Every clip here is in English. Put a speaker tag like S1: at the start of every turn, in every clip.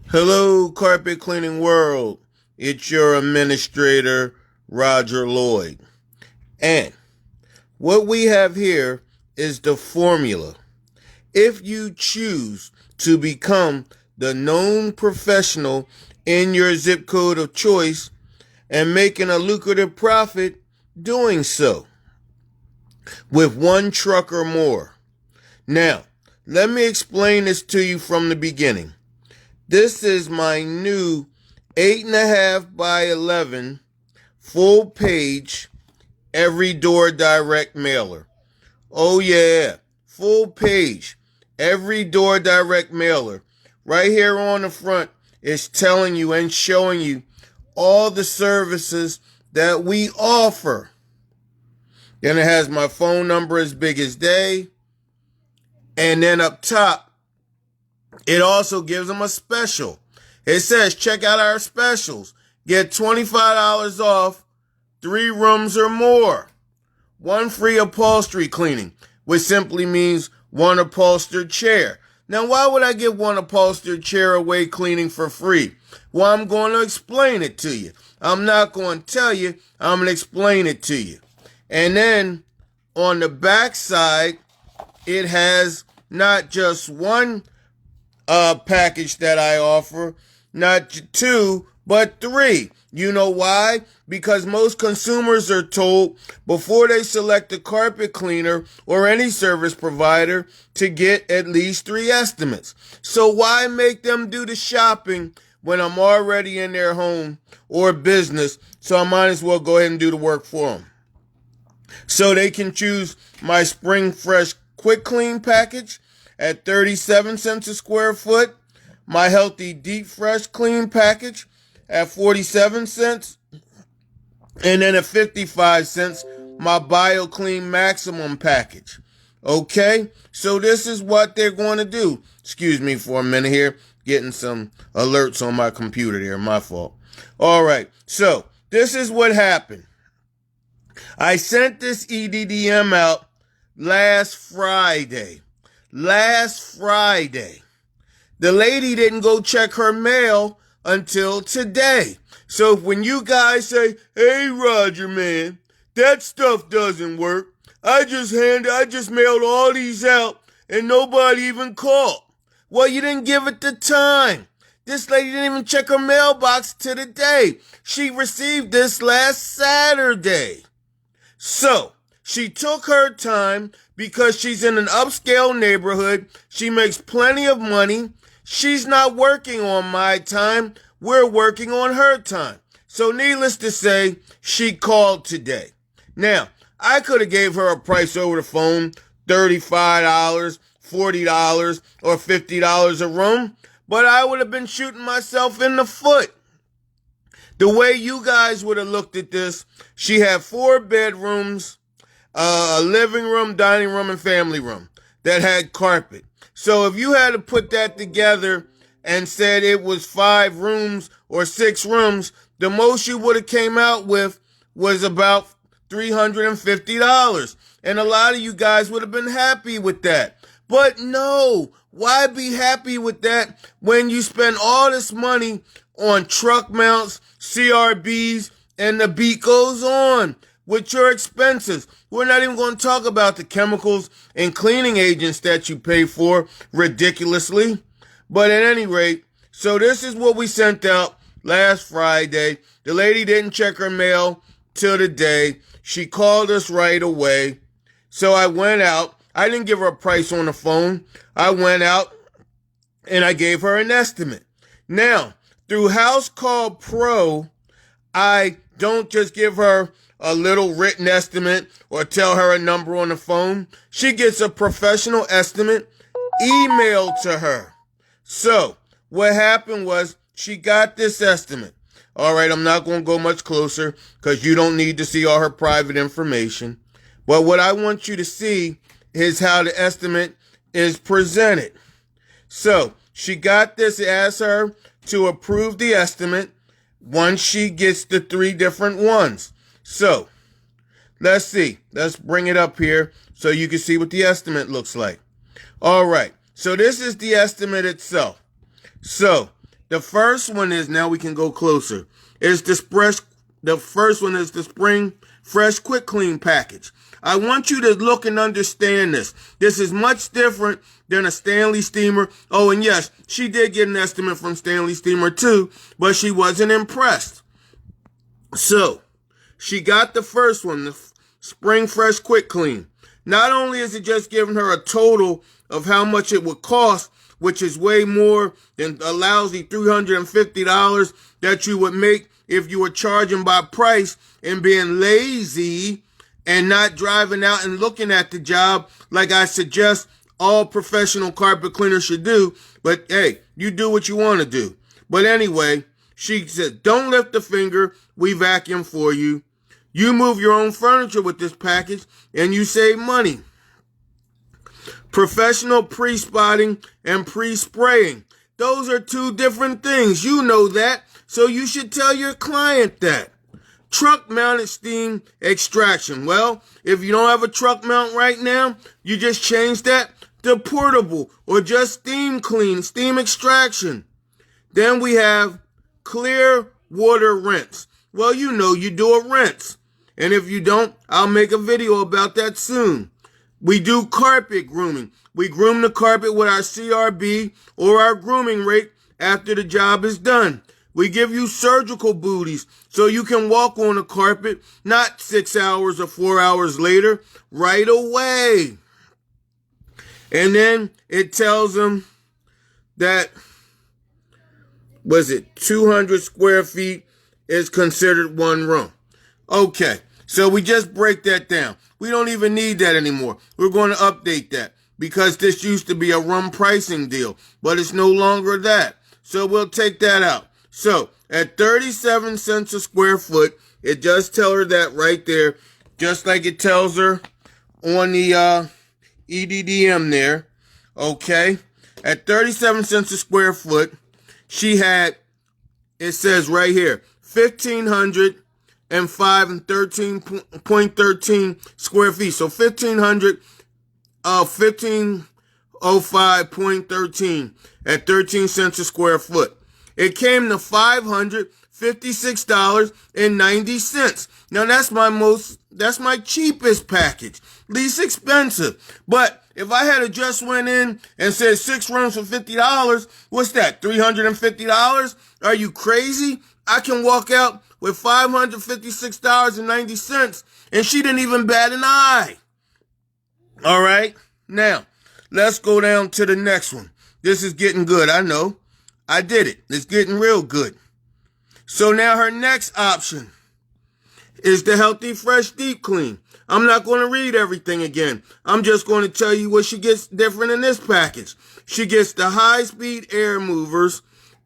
S1: Hello, carpet cleaning world. It's your administrator, Roger Lloyd. And what we have here is the formula. If you choose to become the known professional in your zip code of choice and making a lucrative profit doing so with one truck or more. Now, let me explain this to you from the beginning. This is my new 8.5 by 11 full page every door direct mailer. Oh yeah, full page every door direct mailer. Right here on the front is telling you and showing you all the services that we offer. Then it has my phone number as big as day. And then up top, it also gives them a special. It says, check out our specials. Get $25 off 3 rooms or more. 1 free upholstery cleaning, which simply means 1 upholstered chair. Now, why would I give 1 upholstered chair away cleaning for free? Well, I'm going to explain it to you. I'm not going to tell you. I'm going to explain it to you. And then on the back side, it has not just 1 package that I offer, not 2, but 3. You know why? Because most consumers are told before they select a carpet cleaner or any service provider to get at least 3 estimates. So why make them do the shopping when I'm already in their home or business? So I might as well go ahead and do the work for them. So they can choose my Spring Fresh Quick Clean package at 37 cents a square foot, my Healthy Deep Fresh Clean package at 47 cents, and then at 55 cents, my BioClean Maximum package. Okay, so this is what they're going to do. Excuse me for a minute here, getting some alerts on my computer there, my fault. All right, so this is what happened. I sent this EDDM out last Friday. The lady didn't go check her mail until today. So when you guys say, hey, Roger, man, that stuff doesn't work. I just mailed all these out and nobody even called. Well, you didn't give it the time. This lady didn't even check her mailbox to the day. She received this last Saturday. So she took her time because she's in an upscale neighborhood. She makes plenty of money. She's not working on my time. We're working on her time. So needless to say, she called today. Now, I could have gave her a price over the phone, $35, $40, or $50 a room, but I would have been shooting myself in the foot. The way you guys would have looked at this, she had 4 bedrooms, a living room, dining room, and family room that had carpet. So if you had to put that together and said it was 5 rooms or 6 rooms, the most you would have came out with was about $350. And a lot of you guys would have been happy with that. But no, why be happy with that when you spend all this money on truck mounts, CRBs, and the beat goes on with your expenses? We're not even going to talk about the chemicals and cleaning agents that you pay for ridiculously. But at any rate, so this is what we sent out last Friday. The lady didn't check her mail till the day. She called us right away. So I went out. I didn't give her a price on the phone. I went out and I gave her an estimate. Now, through House Call Pro, I don't just give her a little written estimate or tell her a number on the phone. She gets a professional estimate emailed to her. So what happened was she got this estimate. All right, I'm not going to go much closer because you don't need to see all her private information. But what I want you to see is how the estimate is presented. So she got this, it asked her to approve the estimate once she gets the 3 different ones. So let's see. Let's bring it up here so you can see what the estimate looks like. All right. So this is the estimate itself. So The first one is, now we can go closer, is the first one is the Spring Fresh Quick Clean package. I want you to look and understand this. This is much different than a Stanley Steamer. Oh, and yes, she did get an estimate from Stanley Steamer too, but she wasn't impressed. So, she got the first one, the Spring Fresh Quick Clean. Not only is it just giving her a total of how much it would cost, which is way more than a lousy $350 that you would make if you were charging by price and being lazy and not driving out and looking at the job like I suggest all professional carpet cleaners should do. But hey, you do what you want to do. But anyway, she said, don't lift a finger. We vacuum for you. You move your own furniture with this package and you save money. Professional pre-spotting and pre-spraying. Those are two different things. You know that. So you should tell your client that. Truck mounted steam extraction. Well, if you don't have a truck mount right now, you just change that to portable or just steam clean, steam extraction. Then we have clear water rinse. Well, you know you do a rinse. And if you don't, I'll make a video about that soon. We do carpet grooming. We groom the carpet with our CRB or our grooming rake after the job is done. We give you surgical booties so you can walk on the carpet, not 6 hours or 4 hours later, right away. And then it tells them that, 200 square feet is considered one room. Okay, so we just break that down. We don't even need that anymore. We're going to update that because this used to be a room pricing deal, but it's no longer that. So we'll take that out. So at 37 cents a square foot, it does tell her that right there, just like it tells her on the EDDM there. Okay, at 37 cents a square foot, she had, it says right here, 1,505 and 13.13 square feet. So 1505.13 at 13 cents a square foot. It came to $556.90. Now that's my cheapest package, least expensive. But if I had just went in and said 6 rooms for $50, what's that, $350? Are you crazy? I can walk out with $556.90, and she didn't even bat an eye. All right, now let's go down to the next one. This is getting good, I know. I did it. It's getting real good. So now her next option is the Healthy Fresh Deep Clean. I'm not going to read everything again. I'm just going to tell you what she gets different in this package. She gets the high-speed air movers,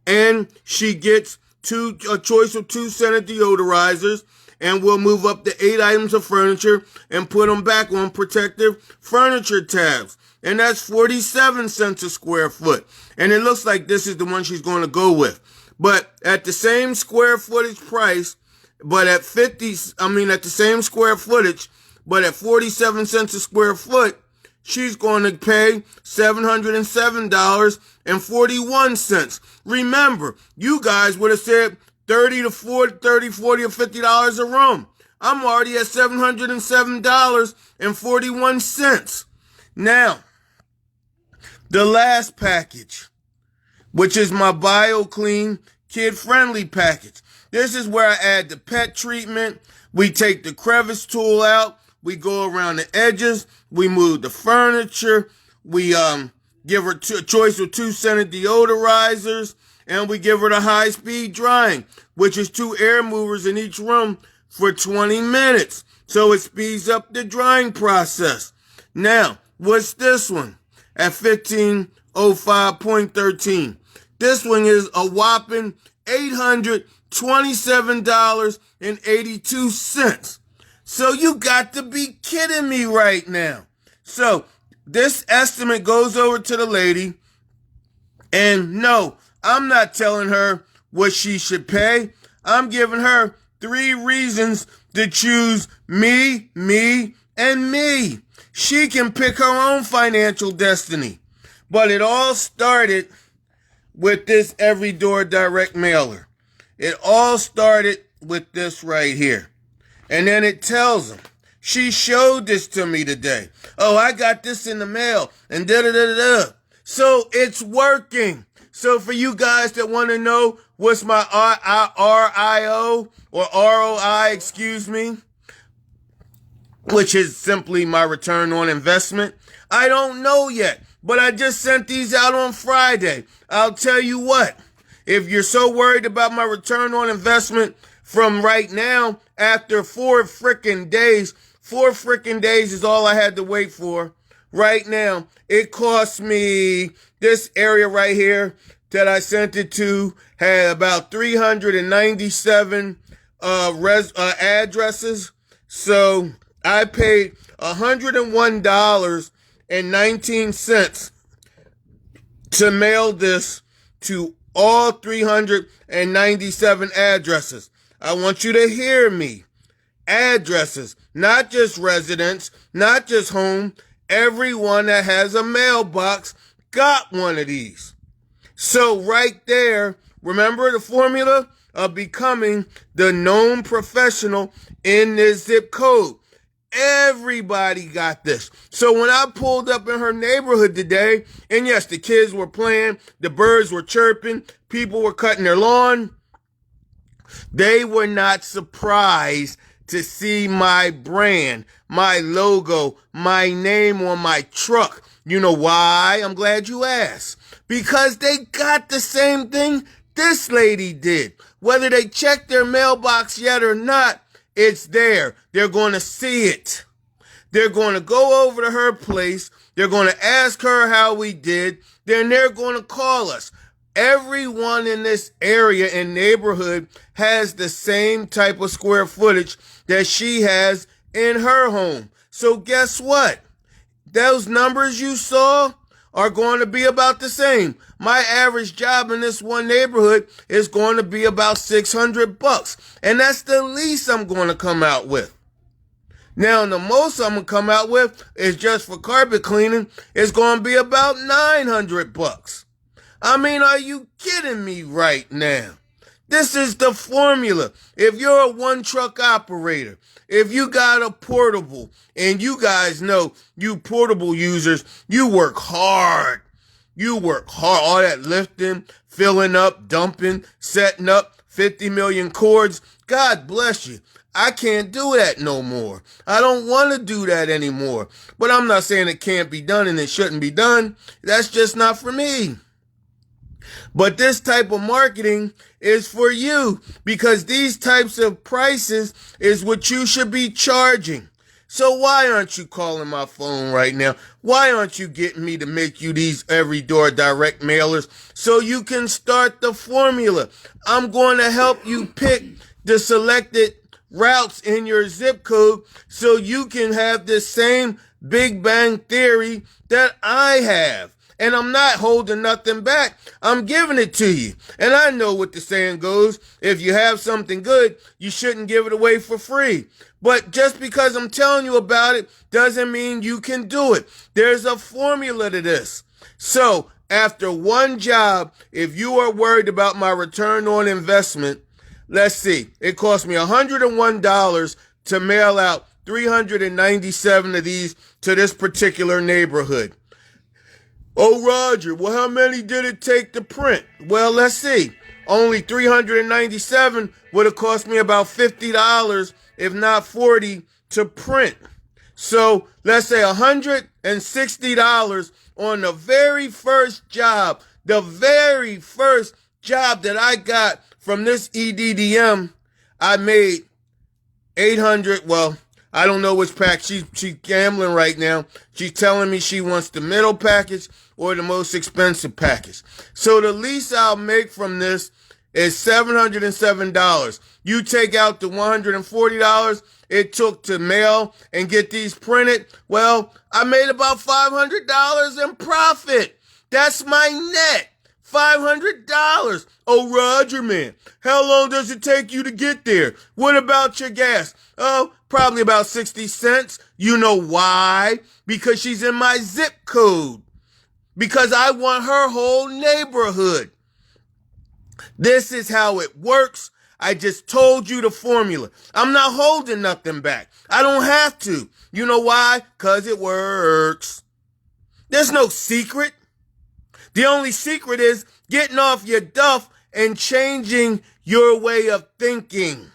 S1: and she gets a choice of 2 scented deodorizers, and we'll move up to 8 items of furniture and put them back on protective furniture tabs. And that's 47 cents a square foot. And it looks like this is the one she's going to go with. But at the same square footage price, but at the same square footage, but at 47 cents a square foot, she's going to pay $707.41. Remember, you guys would have said $30 to $40, or $50 a room. I'm already at $707.41. Now, the last package, which is my BioClean kid-friendly package. This is where I add the pet treatment. We take the crevice tool out. We go around the edges. We move the furniture. We give her a choice of 2 scented deodorizers. And we give her the high-speed drying, which is 2 air movers in each room for 20 minutes. So it speeds up the drying process. Now, what's this one? At 1505.13. This one is a whopping $827.82. So you got to be kidding me right now. So this estimate goes over to the lady, and no, I'm not telling her what she should pay. I'm giving her 3 reasons to choose me, and me. She can pick her own financial destiny. But it all started with this Every Door direct mailer. It all started with this right here. And then it tells them, she showed this to me today. Oh, I got this in the mail and da-da-da-da-da. So it's working. So for you guys that want to know what's my RIO or ROI, excuse me, which is simply my return on investment, I don't know yet, but I just sent these out on Friday. I'll tell you what, if you're so worried about my return on investment from right now, after 4 freaking days is all I had to wait for. Right now, it cost me, this area right here that I sent it to had about 397 addresses. So I paid $101.19 to mail this to all 397 addresses. I want you to hear me. Addresses, not just residence, not just home. Everyone that has a mailbox got one of these. So right there, remember the formula of becoming the known professional in this zip code. Everybody got this. So when I pulled up in her neighborhood today, and yes, the kids were playing, the birds were chirping, people were cutting their lawn, they were not surprised to see my brand, my logo, my name on my truck. You know why? I'm glad you asked. Because they got the same thing this lady did. Whether they checked their mailbox yet or not, it's there. They're going to see it. They're going to go over to her place. They're going to ask her how we did. Then they're going to call us. Everyone in this area and neighborhood has the same type of square footage that she has in her home. So guess what? Those numbers you saw are going to be about the same. My average job in this one neighborhood is going to be about $600. And that's the least I'm going to come out with. Now, the most I'm going to come out with is just for carpet cleaning. It's going to be about $900. I mean, are you kidding me right now? This is the formula. If you're a one truck operator, if you got a portable, and you guys know, you portable users, you work hard. You work hard. All that lifting, filling up, dumping, setting up 50 million cords. God bless you. I can't do that no more. I don't want to do that anymore. But I'm not saying it can't be done and it shouldn't be done. That's just not for me. But this type of marketing is for you, because these types of prices is what you should be charging. So why aren't you calling my phone right now? Why aren't you getting me to make you these Every Door direct mailers so you can start the formula? I'm going to help you pick the selected routes in your zip code so you can have the same Big Bang Theory that I have. And I'm not holding nothing back. I'm giving it to you. And I know what the saying goes. If you have something good, you shouldn't give it away for free. But just because I'm telling you about it doesn't mean you can do it. There's a formula to this. So after one job, if you are worried about my return on investment, let's see. It cost me $101 to mail out 397 of these to this particular neighborhood. Oh, Roger, well, how many did it take to print? Well, let's see. Only 397 would have cost me about $50, if not $40, to print. So let's say $160 on the very first job that I got from this EDDM. I made 800, well, I don't know which pack. She's gambling right now. She's telling me she wants the middle package or the most expensive package. So the least I'll make from this is $707. You take out the $140 it took to mail and get these printed. Well, I made about $500 in profit. That's my net. $500. Oh, Roger, man, how long does it take you to get there? What about your gas? Oh, probably about 60 cents. You know why? Because she's in my zip code. Because I want her whole neighborhood. This is how it works. I just told you the formula. I'm not holding nothing back. I don't have to. You know why? 'Cause it works. There's no secret. The only secret is getting off your duff and changing your way of thinking.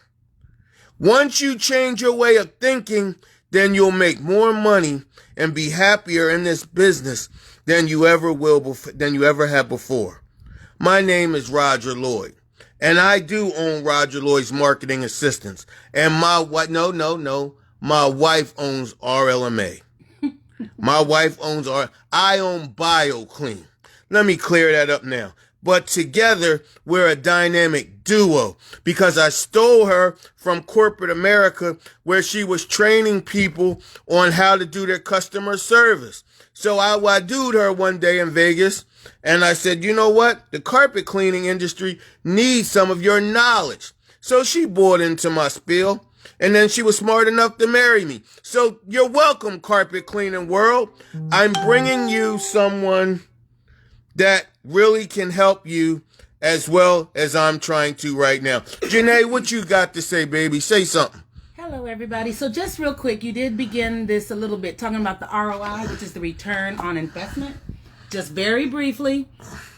S1: Once you change your way of thinking, then you'll make more money and be happier in this business than you ever have before. My name is Roger Lloyd, and I do own Roger Lloyd's Marketing Assistants. And my wife owns RLMA. My wife owns I own BioClean. Let me clear that up now. But together, we're a dynamic duo because I stole her from corporate America where she was training people on how to do their customer service. So I wowed her one day in Vegas and I said, you know what? The carpet cleaning industry needs some of your knowledge. So she bought into my spiel and then she was smart enough to marry me. So you're welcome, carpet cleaning world. I'm bringing you someone that really can help you as well as I'm trying to right now. Janae, what you got to say, baby? Say something.
S2: Hello, everybody. So just real quick, you did begin this a little bit talking about the ROI, which is the return on investment. Just very briefly,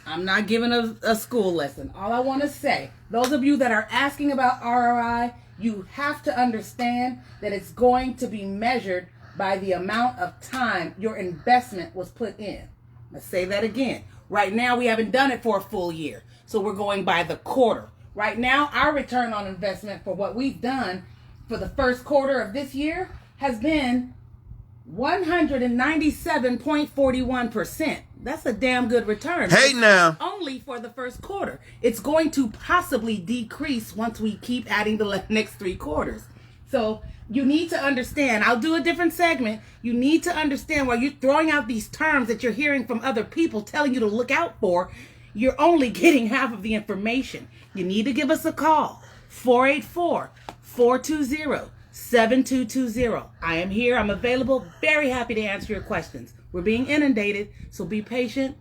S2: I'm not giving a school lesson. All I want to say, those of you that are asking about ROI, you have to understand that it's going to be measured by the amount of time your investment was put in. Let's say that again. Right now, we haven't done it for a full year, so we're going by the quarter. Right now, our return on investment for what we've done for the first quarter of this year has been 197.41%. That's a damn good return.
S1: Hey now.
S2: Only for the first quarter. It's going to possibly decrease once we keep adding the next 3 quarters. So you need to understand, I'll do a different segment. You need to understand while you're throwing out these terms that you're hearing from other people telling you to look out for, you're only getting half of the information. You need to give us a call, 484-420-7220. I am here. I'm available. Very happy to answer your questions. We're being inundated, so be patient,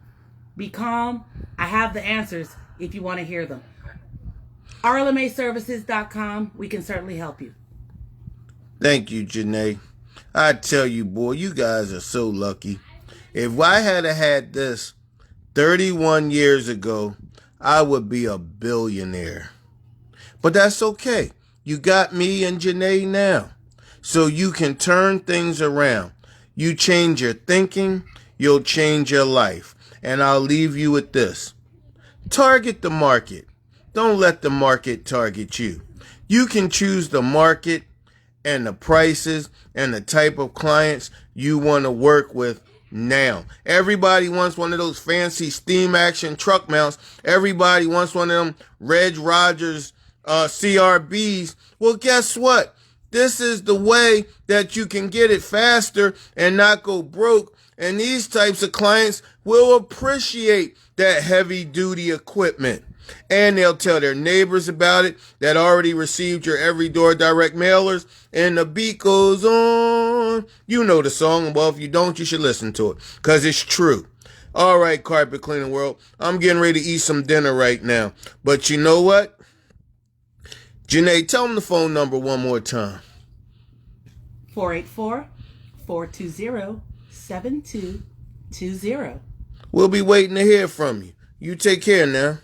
S2: be calm. I have the answers if you want to hear them. RLMAservices.com. We can certainly help you.
S1: Thank you, Janae. I tell you, boy, you guys are so lucky. If I had this 31 years ago, I would be a billionaire. But that's okay. You got me and Janae now. So you can turn things around. You change your thinking, you'll change your life. And I'll leave you with this. Target the market. Don't let the market target you. You can choose the market and the prices and the type of clients you want to work with now. Everybody wants one of those fancy steam action truck mounts. Everybody wants one of them Reg Rogers CRBs. Well, guess what? This is the way that you can get it faster and not go broke. And these types of clients will appreciate that heavy duty equipment. And they'll tell their neighbors about it that already received your Every Door direct mailers. And the beat goes on. You know the song. Well, if you don't, you should listen to it because it's true. All right, carpet cleaning world. I'm getting ready to eat some dinner right now. But you know what? Janae, tell them the phone number one more time.
S2: 484-420-7220.
S1: We'll be waiting to hear from you. You take care now.